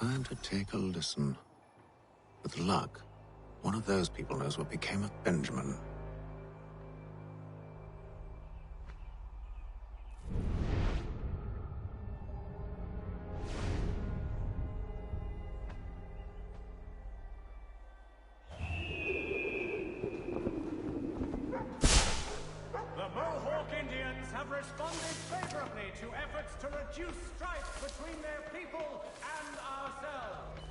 time to take a listen. With luck, one of those people knows what became of Benjamin. Responded favorably to efforts to reduce strife between their people and ourselves.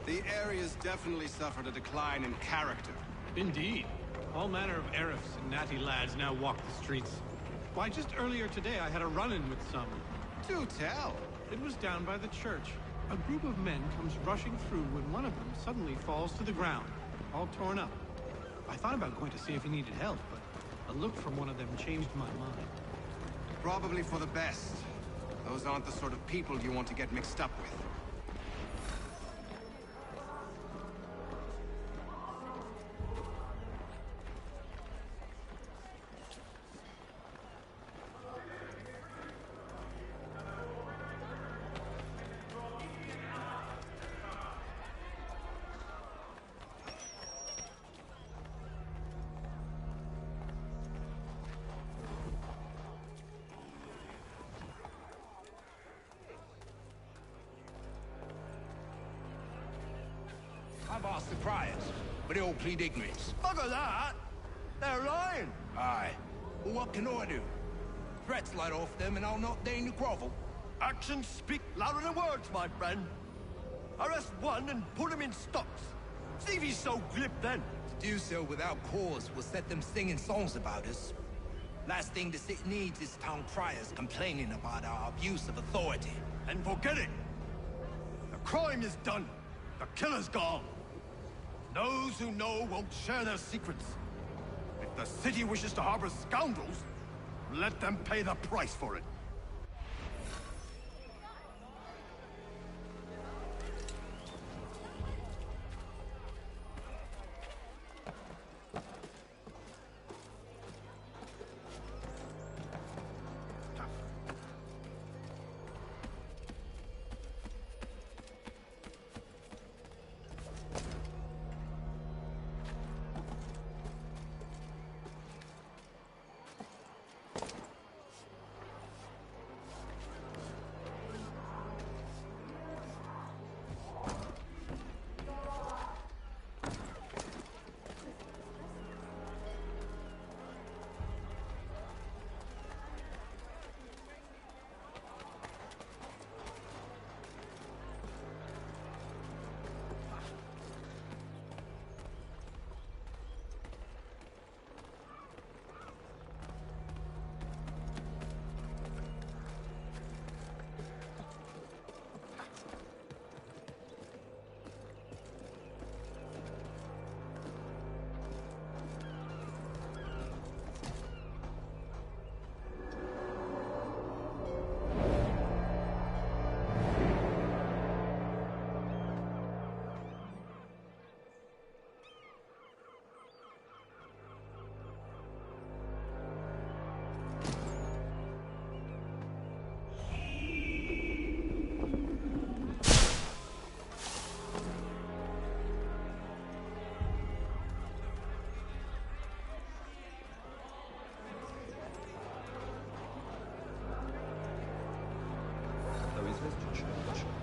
The area's definitely suffered a decline in character. Indeed. All manner of Arifs and natty lads now walk the streets. Why, just earlier today I had a run-in with some. Do tell. It was down by the church. A group of men comes rushing through when one of them suddenly falls to the ground, all torn up. I thought about going to see if he needed help, but a look from one of them changed my mind. Probably for the best. Those aren't the sort of people you want to get mixed up with. I've asked the criers, but they all plead ignorance. Bugger that! They're lying! Aye. Well, what can I do? Threats light off them and I'll not deign to grovel. Actions speak louder than words, my friend. Arrest one and put him in stocks. See if he's so glib then. To do so without cause will set them singing songs about us. Last thing the city needs is town criers complaining about our abuse of authority. And forget it! The crime is done. The killer's gone. Those who know won't share their secrets. If the city wishes to harbor scoundrels, let them pay the price for it.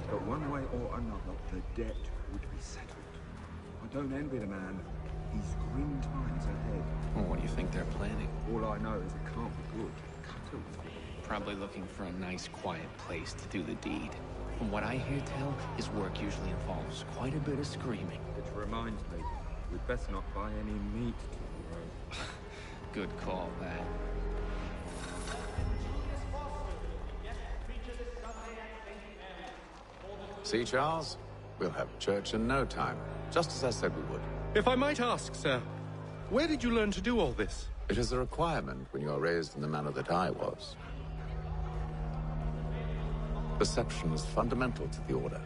But one way or another, the debt would be settled. I don't envy the man. He's grim times ahead. Well, what do you think they're planning? All I know is it can't be good. Cut him. Probably looking for a nice, quiet place to do the deed. From what I hear tell, his work usually involves quite a bit of screaming. Which reminds me, we'd best not buy any meat tomorrow. Good call, that. See, Charles? We'll have church in no time, just as I said we would. If I might ask, sir, where did you learn to do all this? It is a requirement when you are raised in the manner that I was. Perception is fundamental to the Order.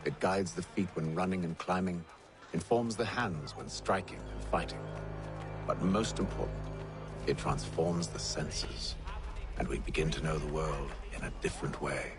It guides the feet when running and climbing, informs the hands when striking and fighting. But most important, it transforms the senses, and we begin to know the world in a different way.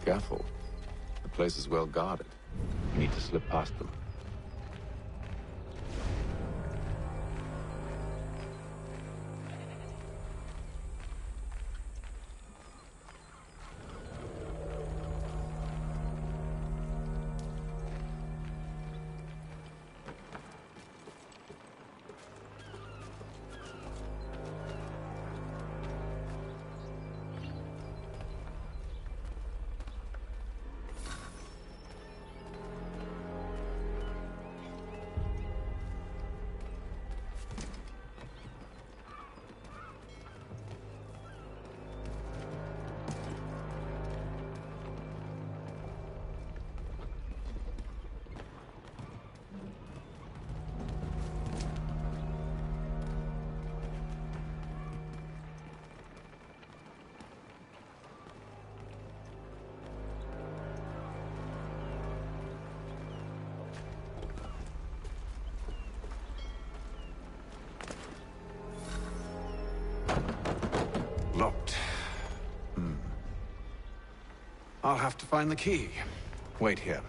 Careful. The place is well guarded. You need to slip past them. Locked. I'll have to find the key. Wait here.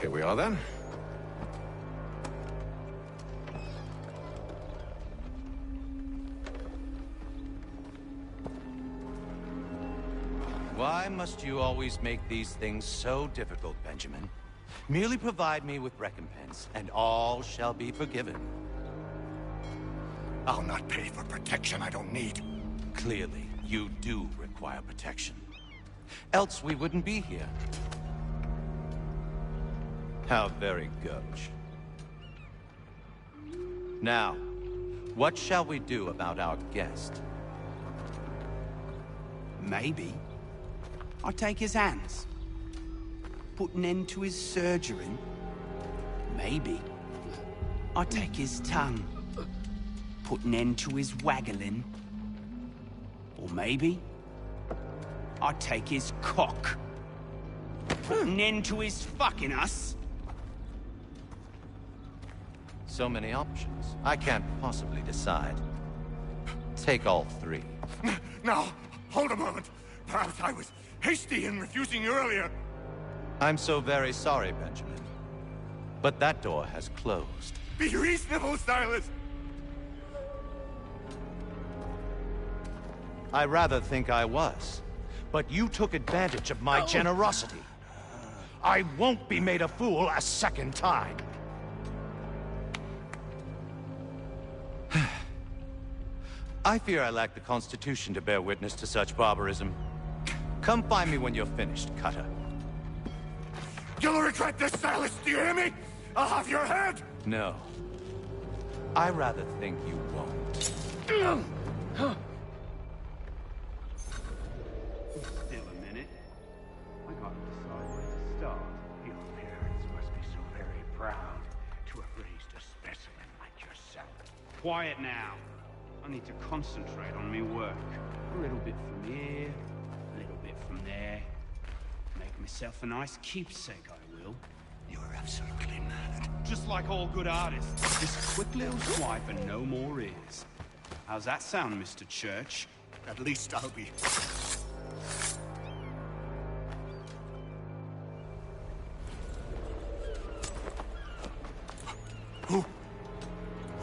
Here we are then. Why must you always make these things so difficult, Benjamin? Merely provide me with recompense, and all shall be forgiven. I'll not pay for protection I don't need. Clearly, you do require protection. Else we wouldn't be here. How very gauche. Now, what shall we do about our guest? Maybe I take his hands, put an end to his surgery. Maybe I take his tongue, put an end to his waggling. Or maybe I take his cock, put an end to his fucking us. So many options. I can't possibly decide. Take all three. Now, hold a moment. Perhaps I was hasty in refusing you earlier. I'm so very sorry, Benjamin. But that door has closed. Be reasonable, Silas! I rather think I was. But you took advantage of my generosity. I won't be made a fool a second time. I fear I lack the constitution to bear witness to such barbarism. Come find me when you're finished, Cutter. You'll regret this, Silas, do you hear me? I'll have your head! No. I rather think you won't. Still a minute. I gotta decide where to start. Your parents must be so very proud to have raised a specimen like yourself. Quiet now. I need to concentrate on me work. A little bit from here, a little bit from there. Make myself a nice keepsake, I will. You're absolutely mad. Just like all good artists. This quick little swipe and no more is. How's that sound, Mr. Church? At least I'll be...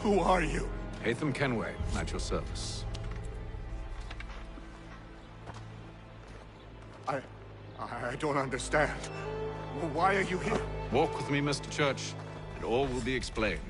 Who are you? Hatham Kenway, at your service. I don't understand. Why are you here? Walk with me, Mr. Church, and all will be explained.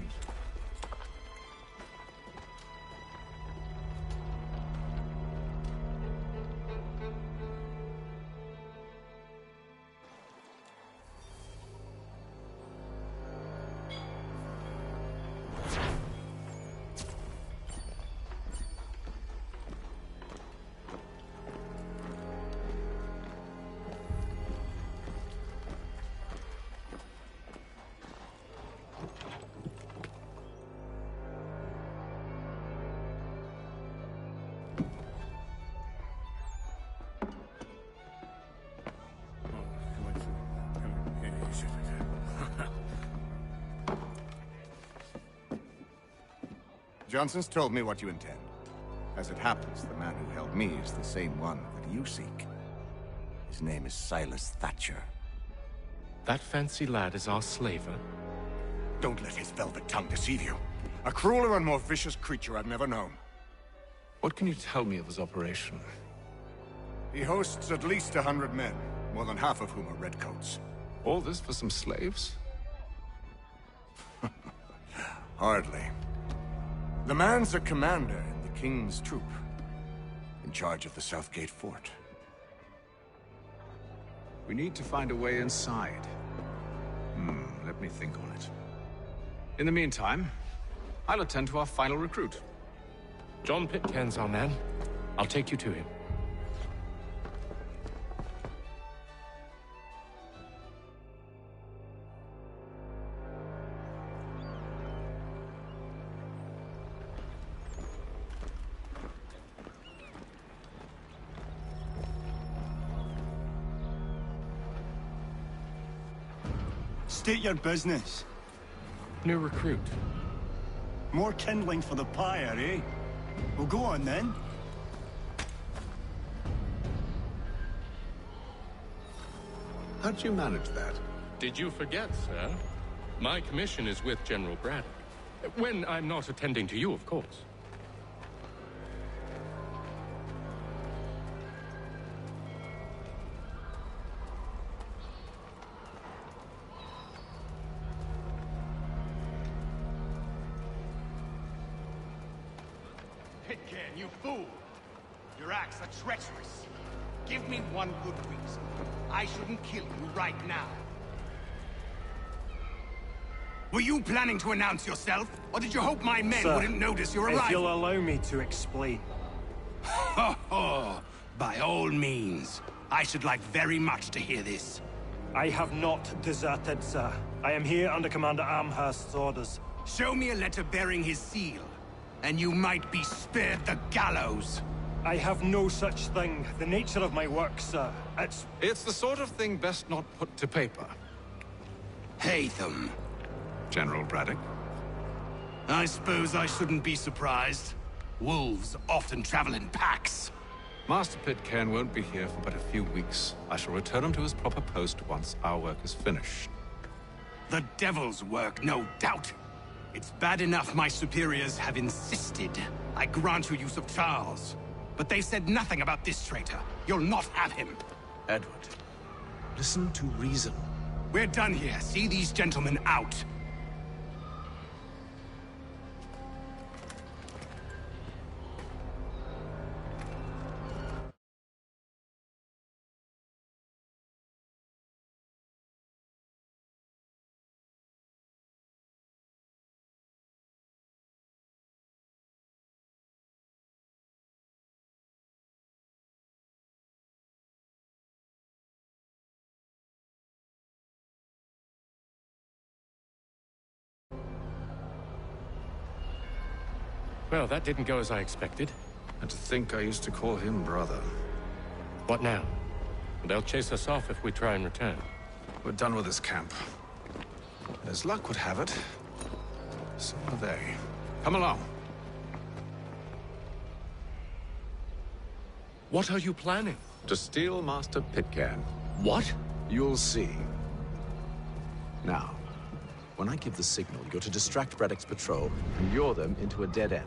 Johnson's told me what you intend. As it happens, the man who held me is the same one that you seek. His name is Silas Thatcher. That fancy lad is our slaver? Don't let his velvet tongue deceive you. A crueler and more vicious creature I've never known. What can you tell me of his operation? He hosts at least 100 men, more than half of whom are redcoats. All this for some slaves? Hardly. The man's a commander in the King's troop, in charge of the Southgate Fort. We need to find a way inside. Let me think on it. In the meantime, I'll attend to our final recruit. John Pitcairn's our man. I'll take you to him. State your business. New recruit. More kindling for the pyre, eh? Well, go on then. How'd you manage that? Did you forget, sir? My commission is with General Braddock. When I'm not attending to you, of course. Pitcairn, you fool! Your acts are treacherous. Give me one good reason. I shouldn't kill you right now. Were you planning to announce yourself? Or did you hope my men wouldn't notice your arrival? If you'll allow me to explain. Ho ho! By all means. I should like very much to hear this. I have not deserted, sir. I am here under Commander Amherst's orders. Show me a letter bearing his seal, and you might be spared the gallows. I have no such thing. The nature of my work, sir. It's the sort of thing best not put to paper. Haytham. General Braddock? I suppose I shouldn't be surprised. Wolves often travel in packs. Master Pitcairn won't be here for but a few weeks. I shall return him to his proper post once our work is finished. The devil's work, no doubt. It's bad enough my superiors have insisted I grant you use of Charles. But they said nothing about this traitor. You'll not have him. Edward, listen to reason. We're done here. See these gentlemen out. Well, that didn't go as I expected. And to think I used to call him brother. What now? They'll chase us off if we try and return. We're done with this camp. As luck would have it, so are they. Come along. What are you planning? To steal Master Pitcairn. What? You'll see. Now, when I give the signal, you're to distract Braddock's patrol and lure them into a dead end.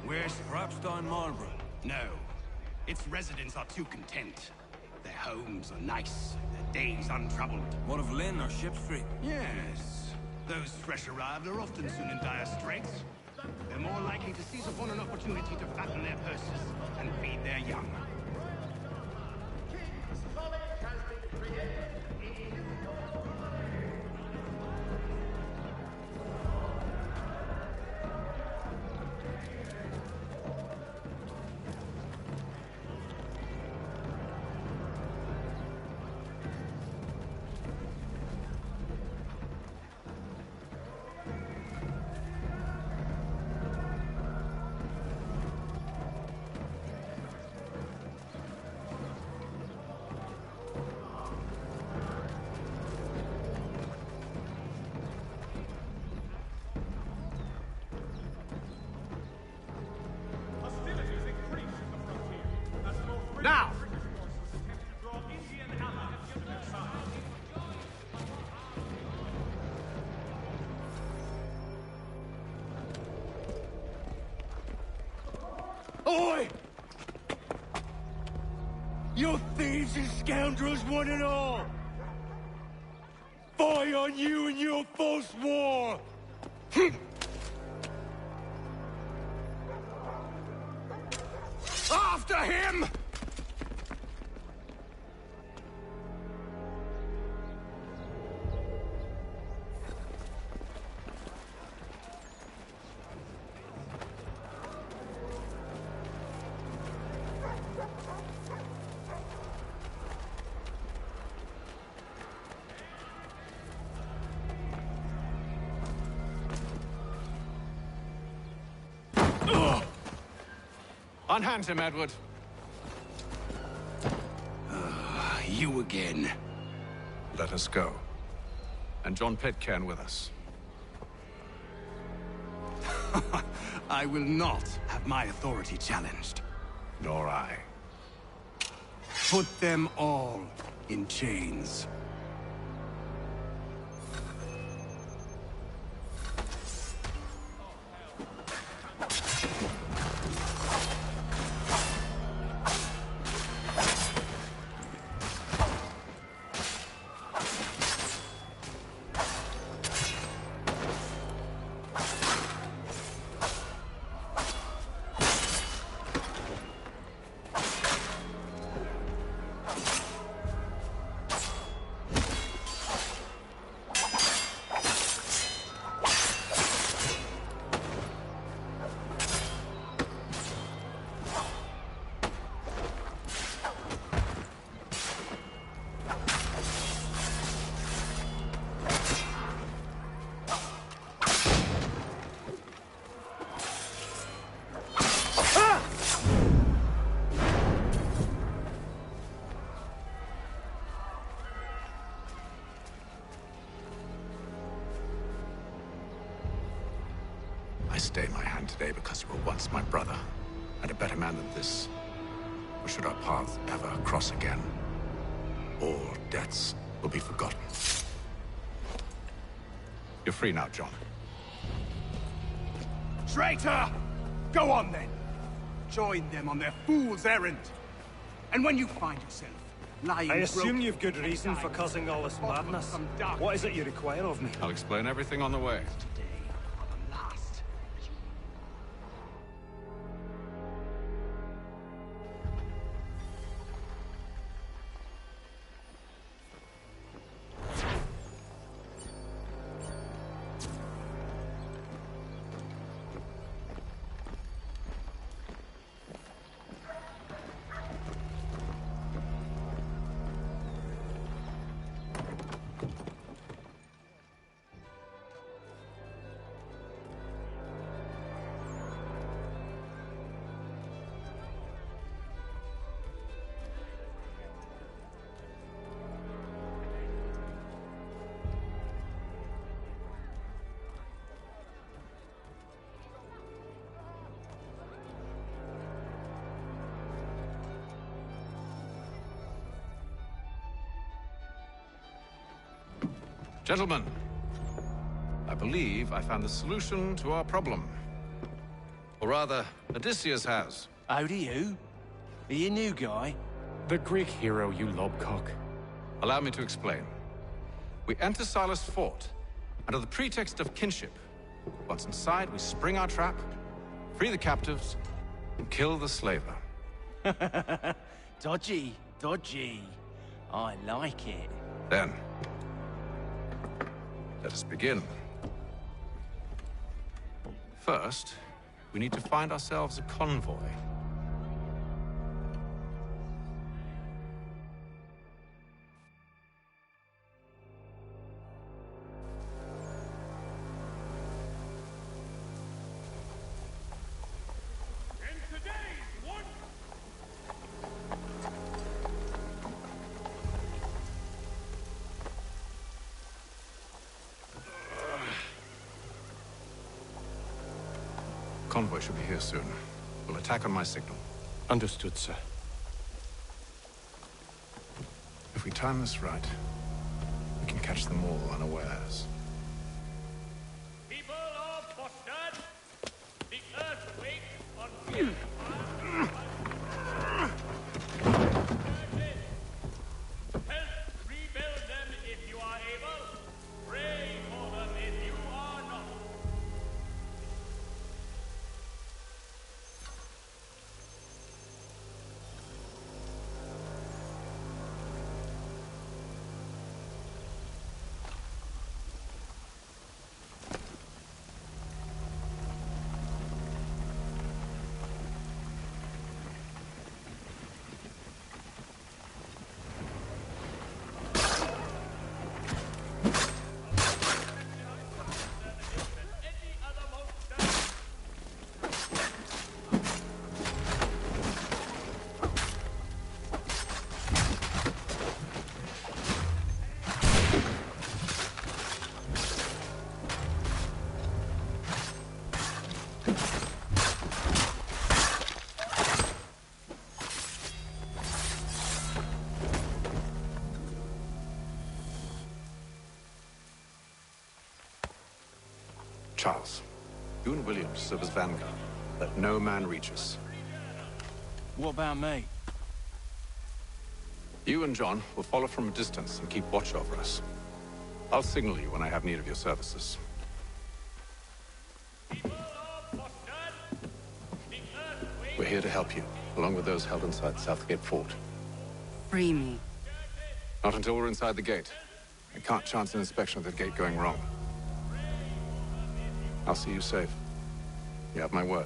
Where's Rapstein Marlborough? No. Its residents are too content. Their homes are nice, their days untroubled. What of Lynn or Ship Street? Yes. Those fresh arrived are often soon in dire straits. They're more likely to seize upon an opportunity to fatten their purses and feed their young. King's College has been created in New York. Now! Oi! You thieves and scoundrels, one and all! Fie on you and your false war! After him! Unhand him, Edward. you again. Let us go. And John Pitcairn with us. I will not have my authority challenged. Nor I. Put them all in chains. I stay my hand today because you were once my brother, and a better man than this. Or should our paths ever cross again, all debts will be forgotten. You're free now, John. Traitor! Go on then! Join them on their fool's errand. And when you find yourself lying I assume broken you've good reason for causing all this madness. What is it you require of me? I'll explain everything on the way. Gentlemen, I believe I found the solution to our problem. Or rather, Odysseus has. How do you? Are you a new guy? The Greek hero, you lobcock. Allow me to explain. We enter Silas' fort, under the pretext of kinship. Once inside, we spring our trap, free the captives, and kill the slaver. Dodgy, dodgy. I like it. Then, let us begin. First, we need to find ourselves a convoy. Convoy should be here soon. We'll attack on my signal. Understood, sir. If we time this right, we can catch them all unawares. People of Boston, the earthquake on help rebuild them if you are able. Pray for them if you are not. Charles, you and William serve as vanguard. Let no man reach us. What about me? You and John will follow from a distance and keep watch over us. I'll signal you when I have need of your services. We're here to help you, along with those held inside Southgate Fort. Free me. Not until we're inside the gate. I can't chance an inspection of the gate going wrong. I'll see you safe. You have my word.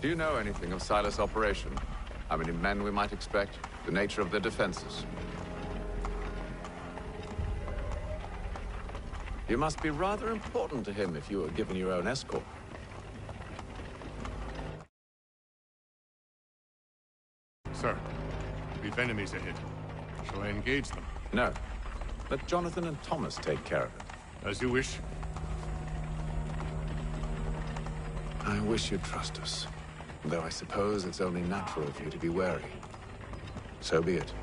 Do you know anything of Silas' operation? How many men we might expect? The nature of their defenses? You must be rather important to him if you were given your own escort. Sir, we've enemies ahead. Shall I engage them? No. Let Jonathan and Thomas take care of it. As you wish. I wish you'd trust us. Though I suppose it's only natural for you to be wary. So be it.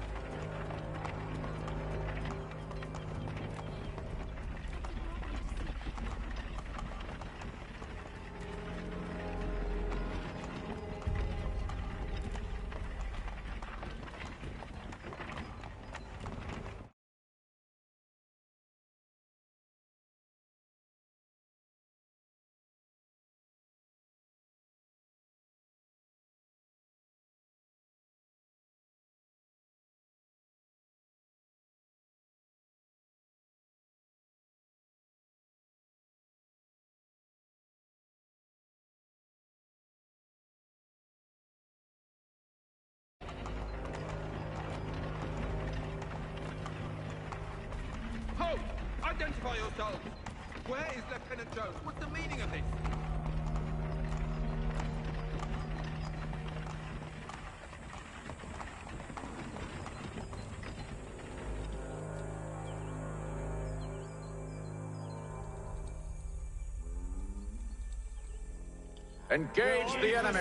Identify yourselves! Where is Lieutenant Jones? What's the meaning of this? Engage the enemy!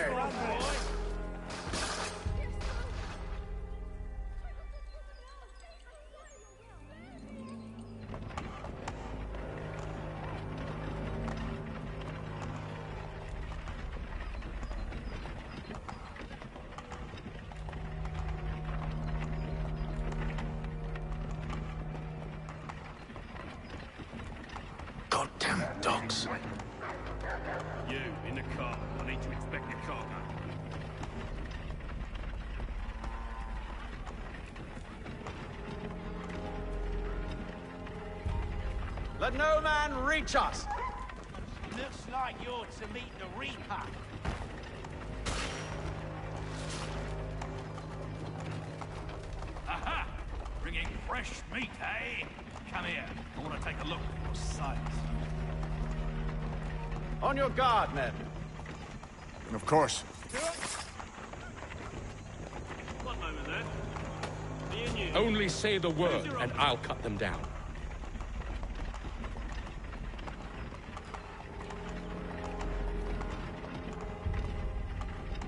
Goddamn dogs. You, in the car. I need to inspect your cargo. Let no man reach us! Looks like you're to meet the Reaper. Aha! Bringing fresh meat, eh? Come here. I want to take a look at your sights. On your guard, men. Of course. One moment there. Me and you. Only say the word, and I'll cut them down.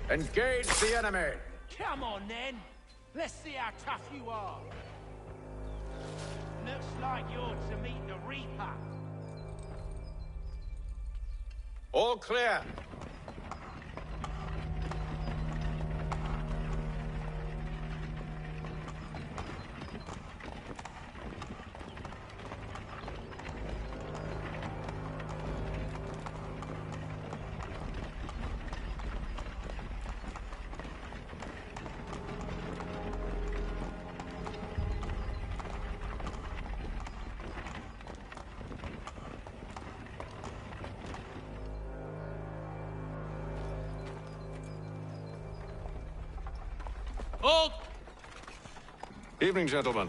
Engage the enemy! Come on, then. Let's see how tough you are. Looks like you're to meet the Reaper. All clear. Hold! Evening, gentlemen.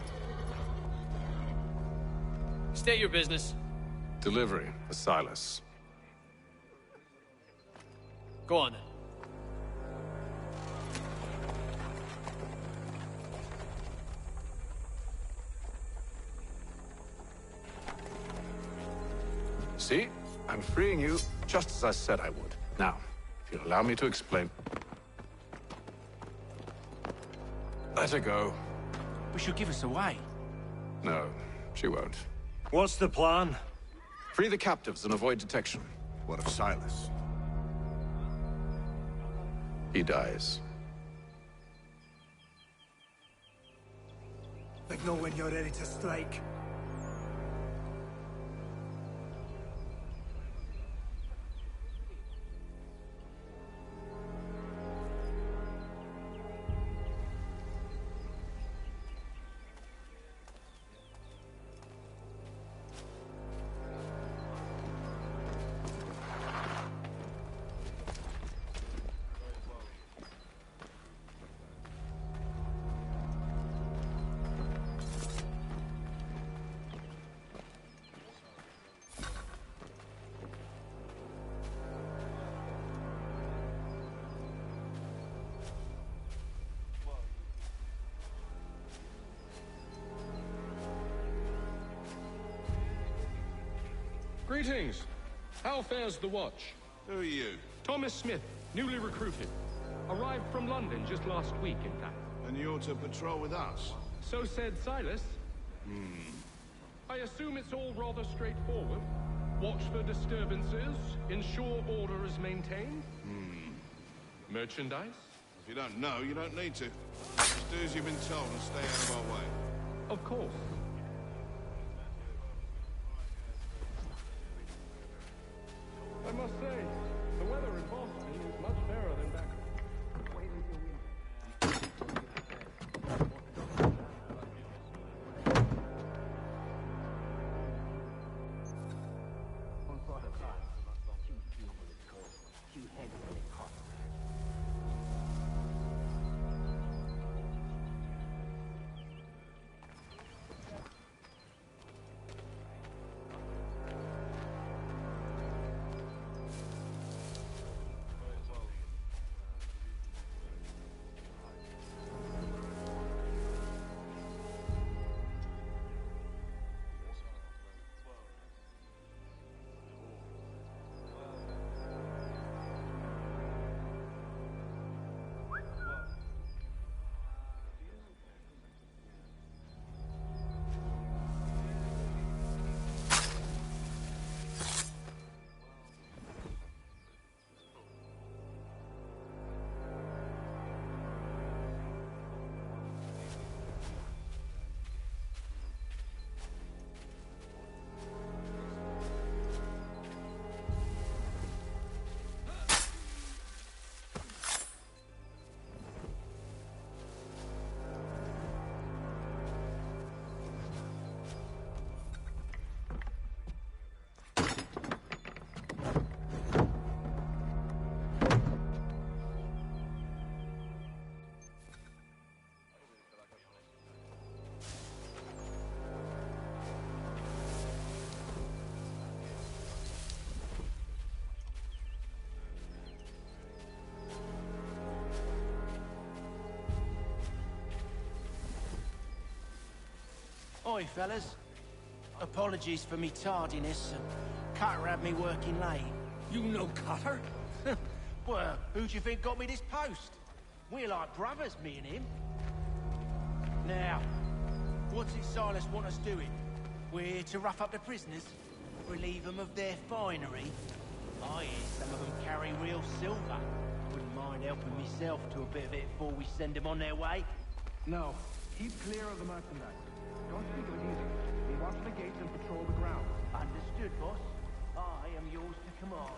State your business. Delivery for Silas. Go on, then. See? I'm freeing you just as I said I would. Now, if you'll allow me to explain. Let her go. But she'll give us away. No, she won't. What's the plan? Free the captives and avoid detection. What of Silas? He dies. But know when you're ready to strike. Greetings. How fares the watch? Who are you? Thomas Smith, newly recruited. Arrived from London just last week, in fact. And you're to patrol with us? So said Silas. I assume it's all rather straightforward. Watch for disturbances, ensure order is maintained. Merchandise? If you don't know, you don't need to. Just do as you've been told and stay out of our way. Of course. I must say, the weather in Boston is much fairer than back. Oi, fellas. Apologies for me tardiness. Cutter had me working late. You know Cutter? Well, who do you think got me this post? We're like brothers, me and him. Now, what's it Silas want us doing? We're here to rough up the prisoners? Relieve them of their finery? I hear some of them carry real silver. Wouldn't mind helping myself to a bit of it before we send them on their way. No. Keep clear of the merchandise. Don't speak of it either. We watch the gates and patrol the grounds. Understood, boss. I am yours to command.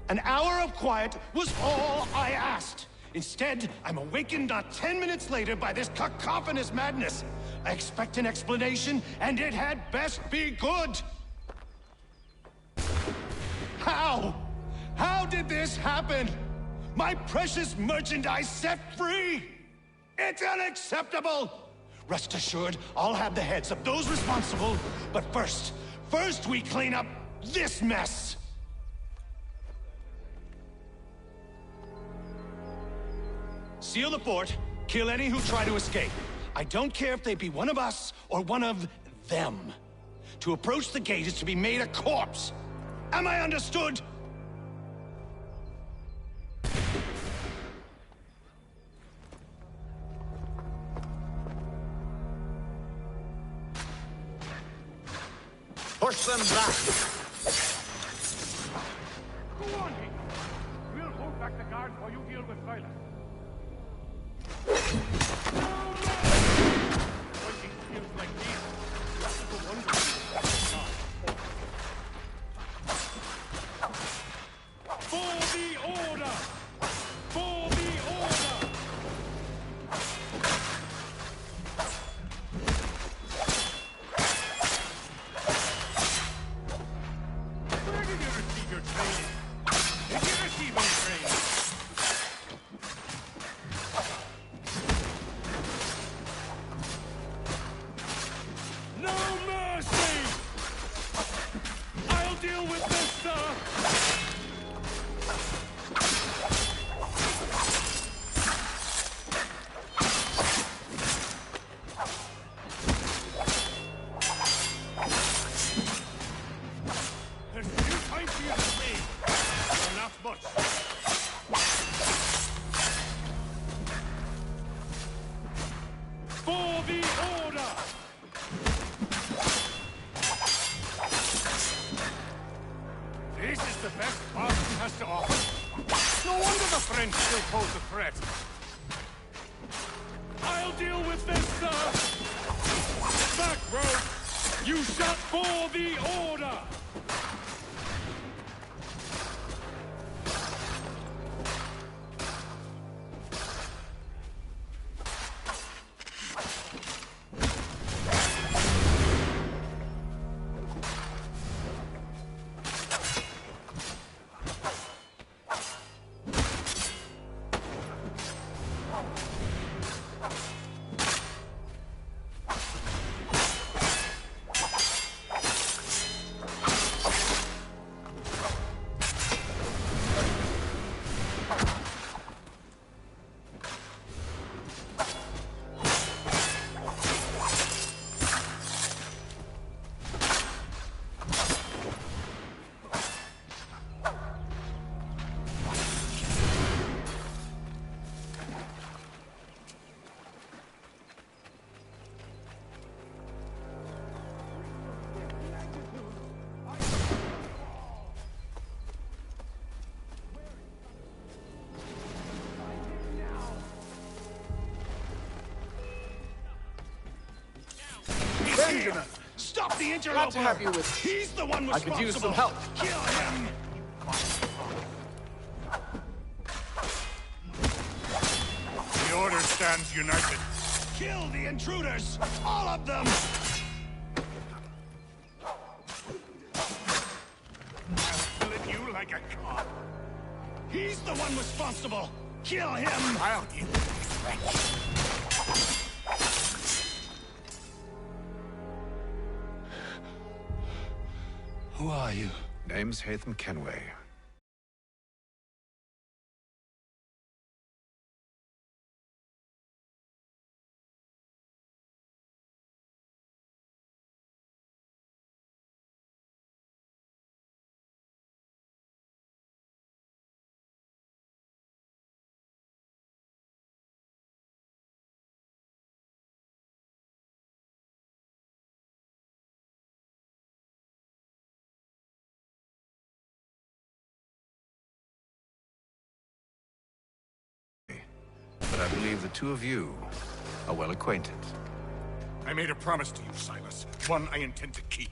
An hour of quiet was all I asked. Instead, I'm awakened not 10 minutes later by this cacophonous madness. I expect an explanation, and it had best be good. How? How did this happen? My precious merchandise set free! It's unacceptable! Rest assured, I'll have the heads of those responsible. But first we clean up this mess! Seal the fort, kill any who try to escape. I don't care if they be one of us or one of them. To approach the gate is to be made a corpse. Am I understood? Push them back! Go on, King. We'll hold back the guards while you deal with Silas. Fighting feels like this. That's the wonder. For the order! For the order! Where did you receive your training? Did you receive any training? No mercy! I'll deal with this, sir! There's few times for you to flee. Or not much. For the order! This is the best Boston has to offer. No wonder the French still pose a threat. I'll deal with this, sir! Back, rogue! You shot for the order! Benjamin! Stop the interloper! Glad to have you with. He's the one responsible! I could use some help. Kill him! The Order stands united. Kill the intruders! All of them! I'll kill you like a cop. He's the one responsible! Kill him! I'll deal with this wretch. Who are you? Name's Hatham Kenway. But I believe the two of you are well acquainted. I made a promise to you, Silas. One I intend to keep.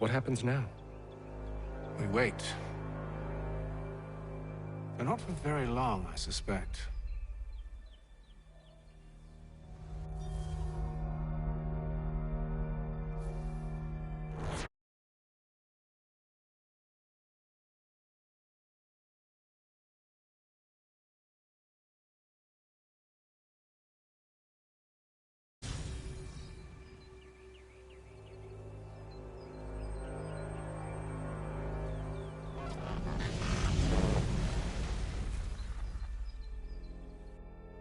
What happens now? We wait. But not for very long, I suspect.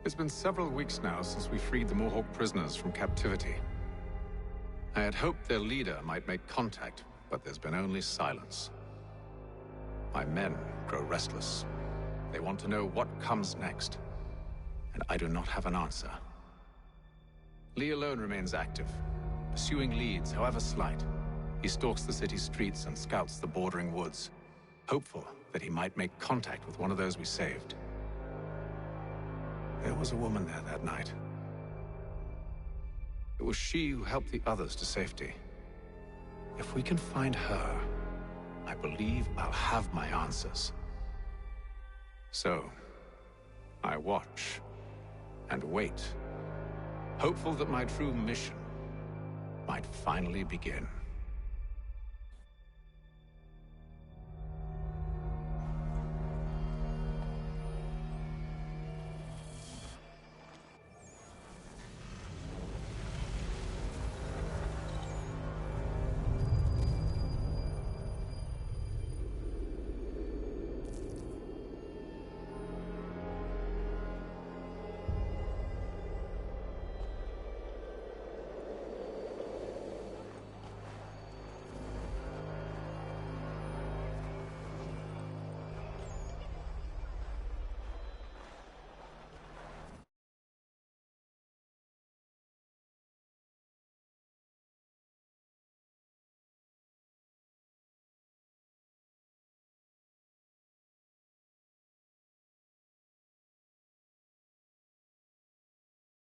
It's been several weeks now since we freed the Mohawk prisoners from captivity. I had hoped their leader might make contact, but there's been only silence. My men grow restless. They want to know what comes next, and I do not have an answer. Lee alone remains active, pursuing leads, however slight. He stalks the city streets and scouts the bordering woods, hopeful that he might make contact with one of those we saved. There was a woman there that night. It was she who helped the others to safety. If we can find her, I believe I'll have my answers. So, I watch and wait, hopeful that my true mission might finally begin.